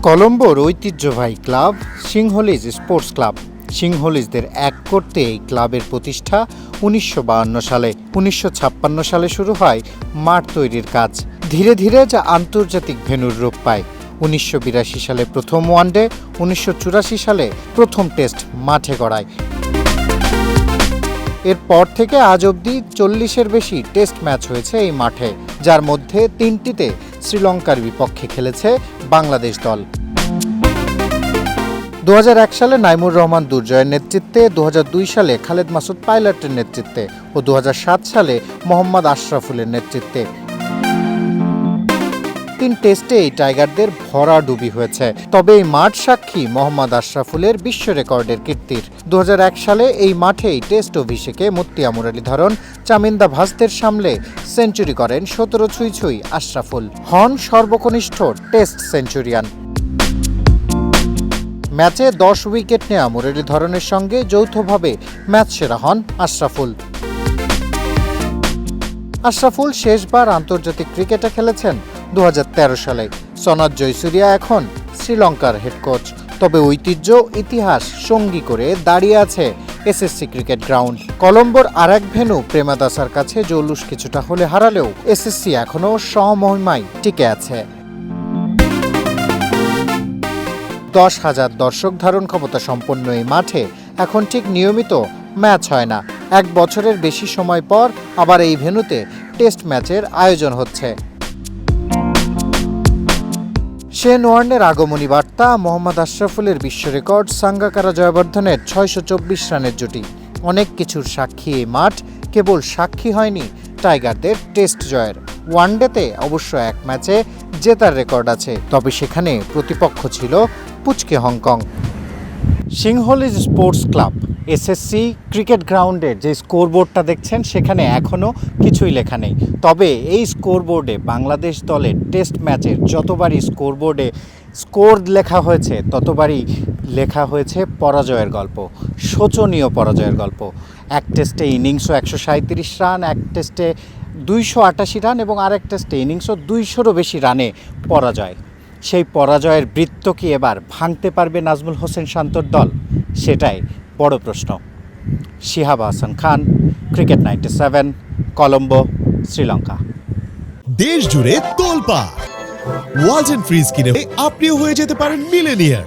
কলম্বোর ঐতিহ্যবাহী club Sinhalese sports club. সিংহলিজদের এক করতে এই ক্লাবের প্রতিষ্ঠা ১৯৫২ সালে। ১৯৫৬ সালে শুরু হয় মাঠ তৈরির কাজ। ধীরে ধীরে যা আন্তর্জাতিক ভেন্যুর রূপ পায়। ১৯৮২ সালে প্রথম ওয়ানডে, ১৯৮৪ সালে প্রথম টেস্ট মাঠে গড়ায়। এরপর থেকে আজ অবধি ৪০-এর বেশি টেস্ট ম্যাচ হয়েছে এই মাঠে, যার মধ্যে ৩টিতে শ্রীলঙ্কার বিপক্ষে খেলেছে বাংলাদেশ দল। ২০০১ সালে নাইমুর রহমান দুর্জয়ের নেতৃত্বে, ২০০২ সালে খালেদ মাসুদ পাইলটের নেতৃত্বে ও ২০০৭ সালে মোহাম্মদ আশরাফুলের নেতৃত্বে ৩ টেস্টে এই টাইগারদের ভরাডুবি হয়েছে। তবে এই মাঠ সাক্ষী মোহাম্মদ আশরাফুলের বিশ্ব রেকর্ডের কীর্তির। ২০০১ সালে এই মাঠেই টেস্ট অভিষেকে মুত্তিয়া মুরলীধরন, চামিন্দা ভাসদের সামলে সেঞ্চুরি করেন ১৭ ছুঁই ছুঁই আশরাফুল। হন সর্বকনিষ্ঠ টেস্ট সেঞ্চুরিয়ান। ম্যাচে ১০ উইকেট নেওয়া মুরলীধরনের সঙ্গে যৌথভাবে ম্যাচ সেরা হন আশরাফুল। আশরাফুল শেষবার আন্তর্জাতিক ক্রিকেটে খেলেছেন ২০১৩ সালে। সনৎ জয়সুরিয়া এখন শ্রীলঙ্কার হেড কোচ। তবে ঐতিহ্য, ইতিহাস সঙ্গী করে দাঁড়িয়ে আছে এসএসসি ক্রিকেট গ্রাউন্ড। কলম্বোর আরেক ভেন্যু প্রেমাদাসার কাছে জৌলুস কিছুটা হলে হারালেও এসএসসি এখনও স্বমহিমায় টিকে আছে। ১০,০০০ দর্শক ধারণ ক্ষমতা সম্পন্ন এই মাঠে এখন ঠিক নিয়মিত ম্যাচ হয় না। ১ বছরের বেশি সময় পর আবার এই ভেন্যুতে টেস্ট ম্যাচের আয়োজন হচ্ছে। শেন ওয়ার্নের আগমনী বার্তা, মোহাম্মদ আশরাফুলের বিশ্ব রেকর্ড, সাঙ্গাকারা জয়াবর্ধনের ৬২৪ রানের জুটি। অনেক কিছুর সাক্ষী এই মাঠ, কেবল সাক্ষী হয়নি টাইগারদের টেস্ট জয়ের। ওয়ানডেতে অবশ্য এক ম্যাচে জেতার রেকর্ড আছে, তবে সেখানে প্রতিপক্ষ ছিল পুচকে Hong Kong. Sinhalese sports club SSC cricket গ্রাউন্ডের যে স্কোরবোর্ডটা দেখছেন, সেখানে এখনও কিছুই লেখা নেই। তবে এই স্কোরবোর্ডে বাংলাদেশ দলের টেস্ট ম্যাচের যতবারই স্কোরবোর্ডে স্কোর লেখা হয়েছে, ততবারই লেখা হয়েছে পরাজয়ের গল্প, শোচনীয় পরাজয়ের গল্প। এক টেস্টে ইনিংসও ১৩৭ রান, এক টেস্টে ২৮৮ রান এবং আরেক টেস্টে ইনিংসও ২০০-রও বেশি রানে পরাজয়। সেই পরাজয়ের বৃত্ত কি এবার ভাঙতে পারবে নাজমুল হোসেন শান্তর দল? সেটাই বড় প্রশ্ন। শিহাব হাসান খান, ক্রিকেট ৯৭, কলম্বো, শ্রীলঙ্কা। দেশ জুড়ে তোলপাড় ওয়ালটন ফ্রিজ কিনে আপনিও হয়ে যেতে পারেন মিলেনিয়ার।